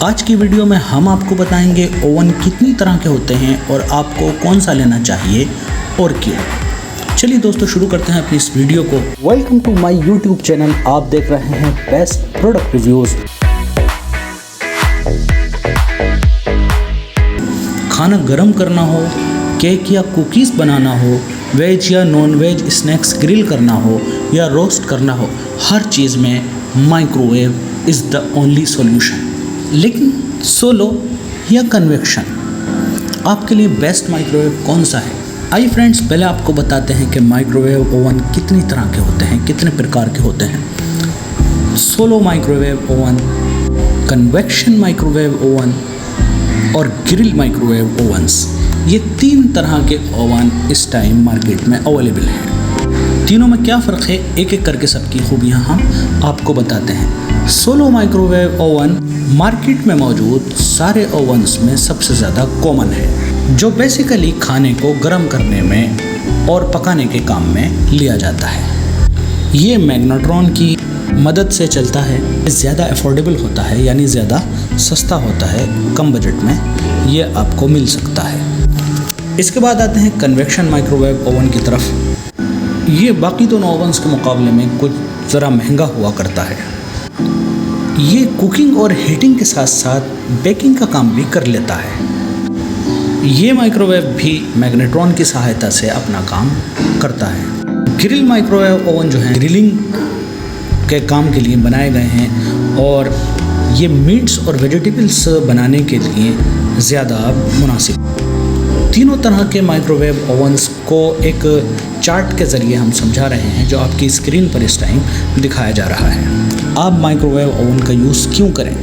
आज की वीडियो में हम आपको बताएंगे ओवन कितनी तरह के होते हैं और आपको कौन सा लेना चाहिए और क्यों। चलिए दोस्तों शुरू करते हैं अपनी इस वीडियो को। Welcome to my YouTube channel. आप देख रहे हैं बेस्ट प्रोडक्ट रिव्यूज़। खाना गर्म करना हो, केक या कुकीज़ बनाना हो, वेज या नॉन वेज स्नैक्स ग्रिल करना हो या रोस्ट करना हो, हर चीज़ में microwave is the only solution. लेकिन सोलो या कन्वेक्शन, आपके लिए बेस्ट माइक्रोवेव कौन सा है? आइए फ्रेंड्स, पहले आपको बताते हैं कि माइक्रोवेव ओवन कितनी तरह के होते हैं, कितने प्रकार के होते हैं। Solo microwave oven, convection microwave oven और ग्रिल माइक्रोवेव ओवन्स, ये 3 तरह के ओवन इस टाइम मार्केट में अवेलेबल हैं। तीनों में क्या फ़र्क है, एक एक करके सबकी खूबियाँ हम आपको बताते हैं। सोलो माइक्रोवेव ओवन मार्केट में मौजूद सारे ओवन्स में सबसे ज़्यादा कॉमन है, जो बेसिकली खाने को गर्म करने में और पकाने के काम में लिया जाता है। ये मैग्नेट्रॉन की मदद से चलता है, ज़्यादा अफोर्डेबल होता है, यानी ज़्यादा सस्ता होता है, कम बजट में ये आपको मिल सकता है। इसके बाद आते हैं कन्वेक्शन माइक्रोवेव ओवन की तरफ। ये बाकी दोनों ओवन्स के मुकाबले में कुछ ज़रा महंगा हुआ करता है। ये कुकिंग और हीटिंग के साथ साथ बेकिंग का काम भी कर लेता है। ये माइक्रोवेव भी मैग्नेट्रॉन की सहायता से अपना काम करता है। ग्रिल माइक्रोवेव ओवन जो है ग्रिलिंग के काम के लिए बनाए गए हैं और ये मीट्स और वेजिटेबल्स बनाने के लिए ज़्यादा मुनासिब। तीनों तरह के माइक्रोवेव ओवन्स को एक चार्ट के ज़रिए हम समझा रहे हैं, जो आपकी स्क्रीन पर इस टाइम दिखाया जा रहा है। आप माइक्रोवेव ओवन का यूज़ क्यों करें?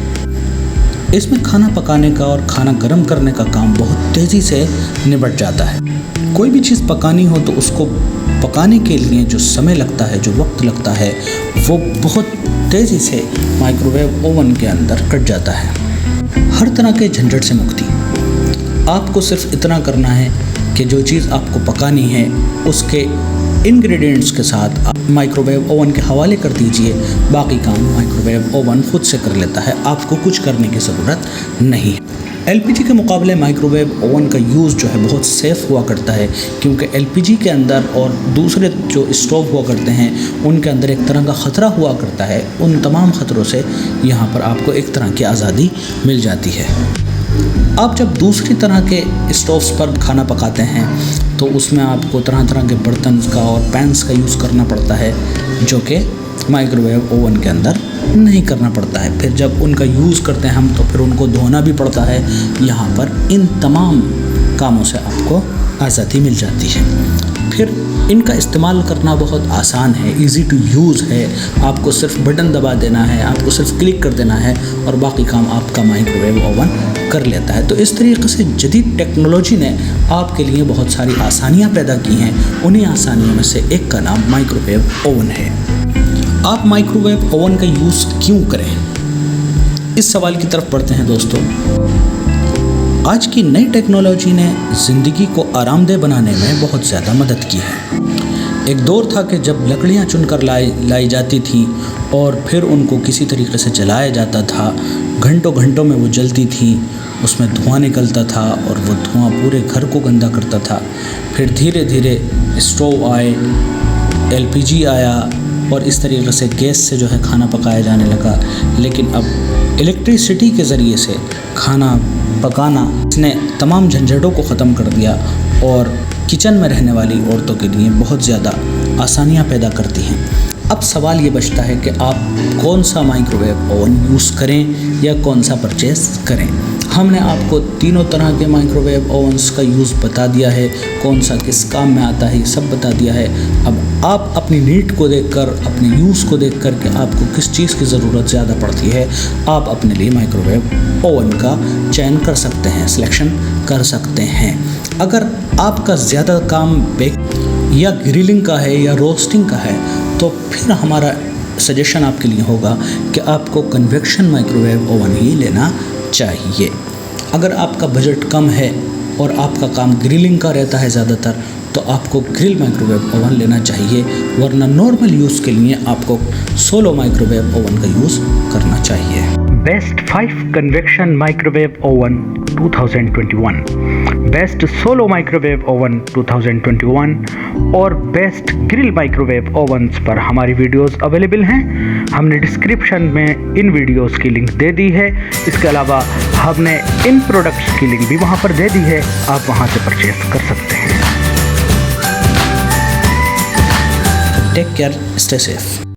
इसमें खाना पकाने का और खाना गर्म करने का काम बहुत तेज़ी से निपट जाता है। कोई भी चीज़ पकानी हो तो उसको पकाने के लिए जो समय लगता है, जो वक्त लगता है, वो बहुत तेज़ी से माइक्रोवेव ओवन के अंदर कट जाता है। हर तरह के झंझट से मुक्ति। आपको सिर्फ इतना करना है कि जो चीज़ आपको पकानी है उसके इंग्रेडिएंट्स के साथ आप माइक्रोवेव ओवन के हवाले कर दीजिए। बाकी काम माइक्रोवेव ओवन खुद से कर लेता है, आपको कुछ करने की ज़रूरत नहीं है। एलपीजी के मुकाबले माइक्रोवेव ओवन का यूज़ जो है बहुत सेफ़ हुआ करता है, क्योंकि एलपीजी के अंदर और दूसरे जो स्टोव हुआ करते हैं उनके अंदर एक तरह का ख़तरा हुआ करता है। उन तमाम ख़तरों से यहाँ पर आपको एक तरह की आज़ादी मिल जाती है। आप जब दूसरी तरह के स्टोव्स पर खाना पकाते हैं तो उसमें आपको तरह तरह के बर्तन का और पैन्स का यूज़ करना पड़ता है, जो कि माइक्रोवेव ओवन के अंदर नहीं करना पड़ता है। फिर जब उनका यूज़ करते हैं हम तो फिर उनको धोना भी पड़ता है। यहाँ पर इन तमाम कामों से आपको आज़ादी मिल जाती है। फिर इनका इस्तेमाल करना बहुत आसान है, इजी टू यूज़ है। आपको सिर्फ बटन दबा देना है, आपको सिर्फ क्लिक कर देना है और बाकी काम आपका माइक्रोवेव ओवन कर लेता है। तो इस तरीके से जदीद टेक्नोलॉजी ने आपके लिए बहुत सारी आसानियाँ पैदा की हैं। उन्हीं आसानियों में से एक का नाम माइक्रोवेव ओवन है। आप माइक्रोवेव ओवन का यूज़ क्यों करें, इस सवाल की तरफ बढ़ते हैं दोस्तों। आज की नई टेक्नोलॉजी ने ज़िंदगी को आरामदेह बनाने में बहुत ज़्यादा मदद की है। एक दौर था कि जब लकड़ियाँ चुनकर लाई जाती थी और फिर उनको किसी तरीके से जलाया जाता था। घंटों घंटों में वो जलती थी, उसमें धुआं निकलता था और वो धुआं पूरे घर को गंदा करता था। फिर धीरे धीरे स्टोव आए, एलपीजी आया और इस तरीके से गैस से जो है खाना पकाया जाने लगा। लेकिन अब इलेक्ट्रिसिटी के ज़रिए से खाना पकाना इसने तमाम झंझटों को ख़त्म कर दिया और किचन में रहने वाली औरतों के लिए बहुत ज़्यादा आसानियाँ पैदा करती हैं। अब सवाल ये बचता है कि आप कौन सा माइक्रोवेव ओवन यूज़ करें या कौन सा परचेज़ करें। हमने आपको तीनों तरह के माइक्रोवेव ओवन्स का यूज़ बता दिया है, कौन सा किस काम में आता है ये सब बता दिया है। अब आप अपनी नीड को देखकर, अपने यूज़ को देखकर कि आपको किस चीज़ की ज़रूरत ज़्यादा पड़ती है, आप अपने लिए माइक्रोवेव ओवन का चयन कर सकते हैं, सिलेक्शन कर सकते हैं। अगर आपका ज़्यादा काम बेक या ग्रिलिंग का है या रोस्टिंग का है तो फिर हमारा सजेशन आपके लिए होगा कि आपको कन्वेक्शन माइक्रोवेव ओवन ही लेना चाहिए। अगर आपका बजट कम है और आपका काम ग्रिलिंग का रहता है ज़्यादातर, तो आपको ग्रिल माइक्रोवेव ओवन लेना चाहिए, वरना नॉर्मल यूज़ के लिए आपको सोलो माइक्रोवेव ओवन का यूज़ करना चाहिए। Best 5 convection microwave oven 2021, best solo microwave oven 2021 और बेस्ट ग्रिल माइक्रोवेव ओवन्स पर हमारी वीडियोस अवेलेबल हैं। हमने डिस्क्रिप्शन में इन वीडियोस की लिंक दे दी है। इसके अलावा हमने इन प्रोडक्ट्स की लिंक भी वहाँ पर दे दी है, आप वहाँ से परचेस कर सकते हैं। Take care, stay safe.